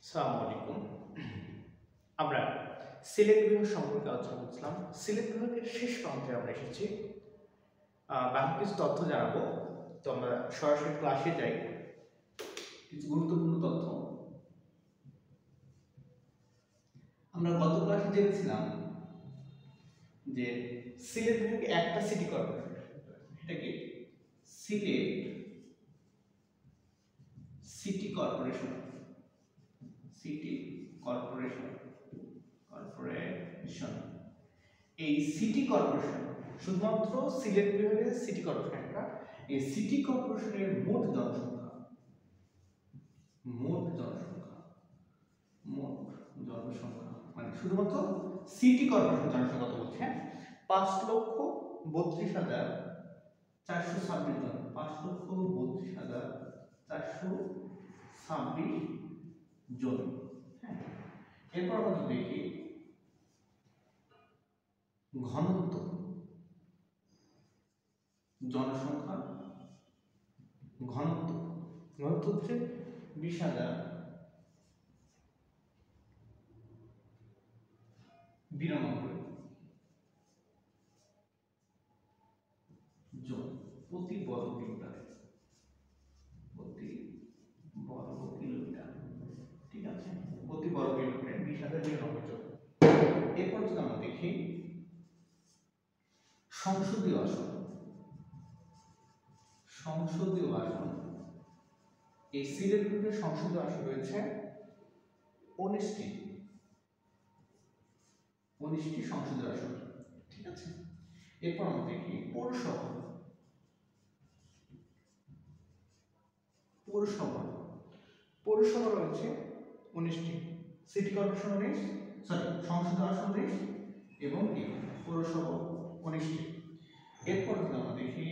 আসসালামু আলাইকুম। আমরা সিলেট বিভাগ সম্পর্কে আলোচনা করছিলাম। সিলেট বিভাগের শেষ প্রান্তে আমরা এসেছি। বাকি কিছু তথ্য জানাবো। তো আমরা সরাসরি ক্লাসে যাই। কিছু গুরুত্বপূর্ণ তথ্য আমরা গত ক্লাসে জেনেছিলাম যে সিলেট বিভাগে একটা সিটি কর্পোরেশন, এটা কি Sylhet city corporation. City corporation corporation এই সিটি কর্পোরেশন শুধুমাত্র সিলেট বিভাগের সিটি কর্পোরেশন একটা। এই সিটি কর্পোরেশনের মোট জনসংখ্যা মানে শুধুমাত্র সিটি কর্পোরেশন জনসংখ্যা কত বলছে? 5,32,426 জন। 5,32,426 জন। হ্যাঁ, এরপর আমরা দেখি ঘনত্ব, জনসংখ্যা ঘনত্ব হচ্ছে 20,092 জন প্রতি বর্গ কিলোমিটারে। ঠিক আছে, প্রতি বর্গ কিলোমিটারে 20,092 জন। এরপর যদি আমরা দেখি সংসদীয় আসন, এই সিলেট বিভাগের সংসদীয় আসন রয়েছে 19টি সংসদীয় আসন। ঠিক আছে, এরপর আমরা দেখি পৌরসভা রয়েছে 19টি। সিটি কর্পোরেশন 19, সংসদীয় আসন 19 এবং কি পৌরসভা 19টি। এরপর যদি আমরা দেখি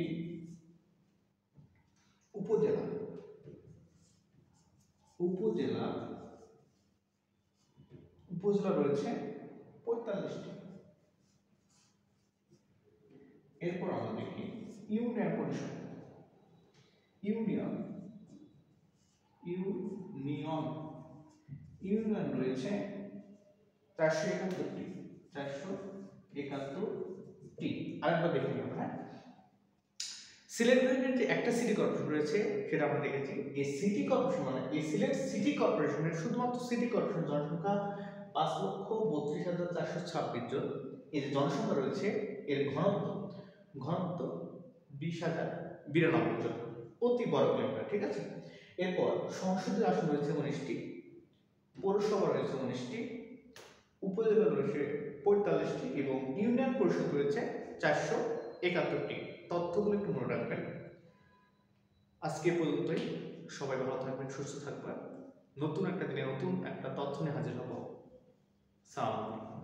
উপজেলা রয়েছে 45টি। এরপর আমরা দেখি ইউনিয়ন পরিষদ, ইউনিয়ন রয়েছে 471টি। আরেকবার দেখে নিই আমরা। সিলেট বিভাগের যে একটা সিটি কর্পোরেশন রয়েছে সেটা আমরা দেখেছি। এই সিটি কর্পোরেশন মানে এই সিলেট সিটি কর্পোরেশনের শুধুমাত্র সিটি কর্পোরেশন জনসংখ্যা 5,32,426 জন। এই যে জনসংখ্যা রয়েছে এর ঘনত্ব 20,092 জন প্রতি বর্গ কিলোমিটার। ঠিক আছে, এরপর সংসদীয় আসন রয়েছে 19টি, পৌরসভা রয়েছে 19টি, উপজেলা রয়েছে 45টি এবং ইউনিয়ন পরিষদ রয়েছে 471টি। তথ্যগুলো একটু মনে রাখবেন। আজকে পর্যন্তই। সবাই ভালো থাকবেন, সুস্থ থাকবেন। নতুন একটা দিনে নতুন একটা তথ্য নিয়ে হাজির হব। সালাম।